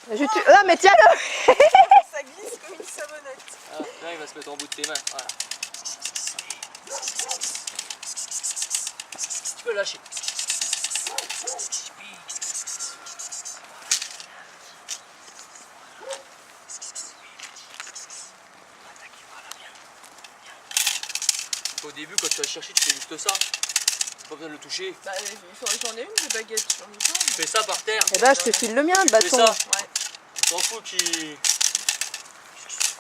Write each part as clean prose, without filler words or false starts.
Ah, mais tiens-le. Ça glisse comme une savonnette. Ah, là, il va se mettre en bout de tes mains. Voilà. Tu peux lâcher. Au début, quand tu vas le chercher, tu fais juste ça. Pas besoin de le toucher. Bah, j'en ai une de baguette, j'en ai pas. Tu fais ça par terre. Eh ben, je te file le mien, le Tu fais bâton. ça. Ouais. On s'en fout qu'il.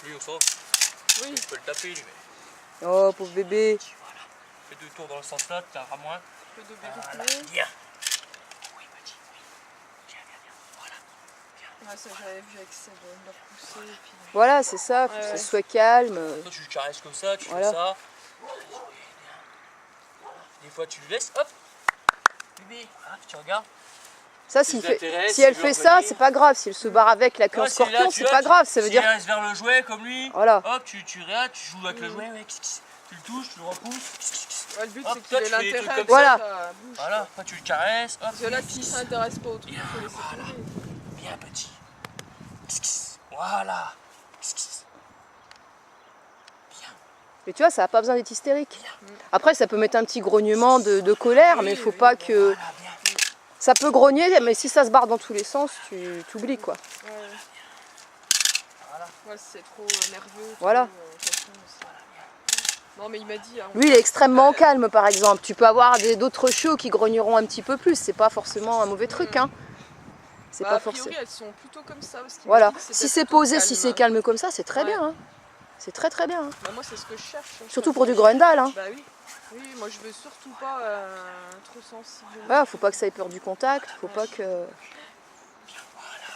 Lui, on s'en. Oui. Tu peux le taper, lui. Mais... Oh, pauvre bébé. Voilà. Fais 2 tours dans le sens là, tu auras moins. Un peu de Voilà. rythme. Bien. Oui, petit. Oui. Viens, viens, viens. Voilà. Viens. Ouais, ça j'avais vu avec ça, de la pousser. Et puis... Voilà, c'est ça, faut que ça soit calme. Toi, tu le caresses comme ça, tu Voilà. fais ça. Des fois, tu le laisses, hop. Bébé, voilà, tu regardes. Ça, Si ça si t'intéresse, elle tu fait veux ça, revenir. c'est pas grave. Si elle se barre avec la queue en Ouais, s'il est là, scorpion, tu c'est vois, pas grave. Ça veut s'il dire. reste vers le jouet comme lui, Voilà. hop, tu regardes, tu joues avec le jouet, ouais, tu le touches, tu le repousses. Ouais, le but Hop, c'est toi, qu'il ait tu fais des trucs l'intérêt comme que ça. ça bouge. Voilà, après tu le caresses, hop. Parce que là, s'il s'intéresse pas au truc, il faut laisser Voilà. tomber. Bien petit. Voilà. Bien. Et tu vois, ça n'a pas besoin d'être hystérique. Après, ça peut mettre un petit grognement de colère, mais il faut pas que. Voilà, bien. Ça peut grogner, mais si ça se barre dans tous les sens, tu t'oublies quoi. Ouais. Voilà. Ouais, si c'est trop nerveux. Voilà. De toute façon, non, mais il m'a dit. Hein, Lui, il est extrêmement calme, par exemple. Tu peux avoir d'autres chiots qui grogneront un petit peu plus. C'est pas forcément un mauvais truc, hein. C'est bah, pas a priori, forcément. elles sont plutôt comme ça. Parce qu'il m'a Voilà. dit que c'était Si c'est plutôt posé, si c'est calme comme ça, c'est très Ouais. bien. Hein. C'est très très bien. Hein. Bah, moi, c'est ce que je cherche. Hein. Surtout pour du Grendal. Hein. Bah oui. Oui, moi, je veux surtout pas trop sensible. Voilà, faut pas que ça ait peur du contact. Faut pas que. Bien, voilà.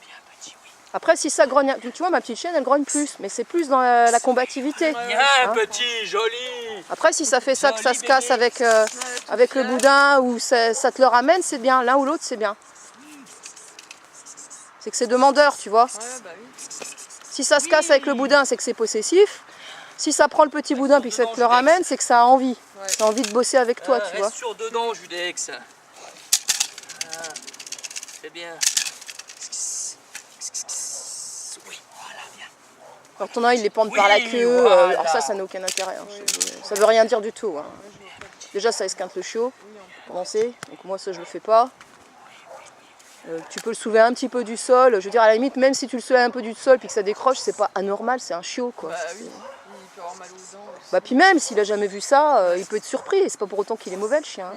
Bien petit, oui. Après, si ça grogne, tu vois, ma petite chienne, elle grogne plus, mais c'est plus dans la combativité. Ouais. Bien Hein. petit, joli. Après, si ça fait ça, que ça se Joli casse bébé. avec, tout avec le fier. boudin ou ça te le ramène, c'est bien. L'un ou l'autre, c'est bien. C'est que c'est demandeur, tu vois. Ouais, bah oui. Si ça se casse avec le boudin, c'est que c'est possessif. Si ça prend le petit boudin puis que ça te le ramène, c'est que ça a envie. Ouais. Ça a envie de bosser avec toi, tu Reste vois. sur dedans, Judex. Voilà. C'est bien. Oui, voilà, bien. Alors t'en as, ils les pendent par la Oui, queue. voilà. Alors ça n'a aucun intérêt. Hein. Ça veut rien dire du tout. Hein. Déjà, ça esquinte le chiot, pour lancer. Donc moi, ça, je le fais pas. Tu peux le soulever un petit peu du sol. Je veux dire, à la limite, même si tu le soulèves un peu du sol puis que ça décroche, c'est pas anormal, c'est un chiot, quoi. Bah oui. Il peut avoir mal aux dents aussi. Bah puis même, s'il a jamais vu ça, il peut être surpris. Et c'est pas pour autant qu'il est mauvais, le chien.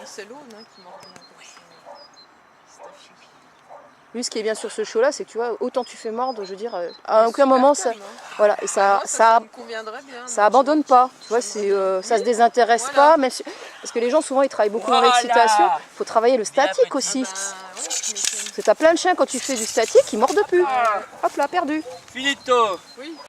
C'est l'eau, hein, qui mord bien. C'est affiché. Lui, ce qui est bien sur ce chiot-là, c'est que tu vois, autant tu fais mordre, je veux dire, à aucun moment, ça, Calme, hein. voilà, et Moi, ça me conviendrait bien. ça abandonne pas. Tu vois, c'est, ça se désintéresse Voilà. pas, même si- parce que les gens souvent ils travaillent beaucoup en Voilà. réexcitation. Il faut travailler le statique petit. aussi. Bah, ouais, tu m'étonnes. Parce que t'as plein de chiens quand tu fais du statique, ils mordent plus. Hop là, perdu. Finito. Oui.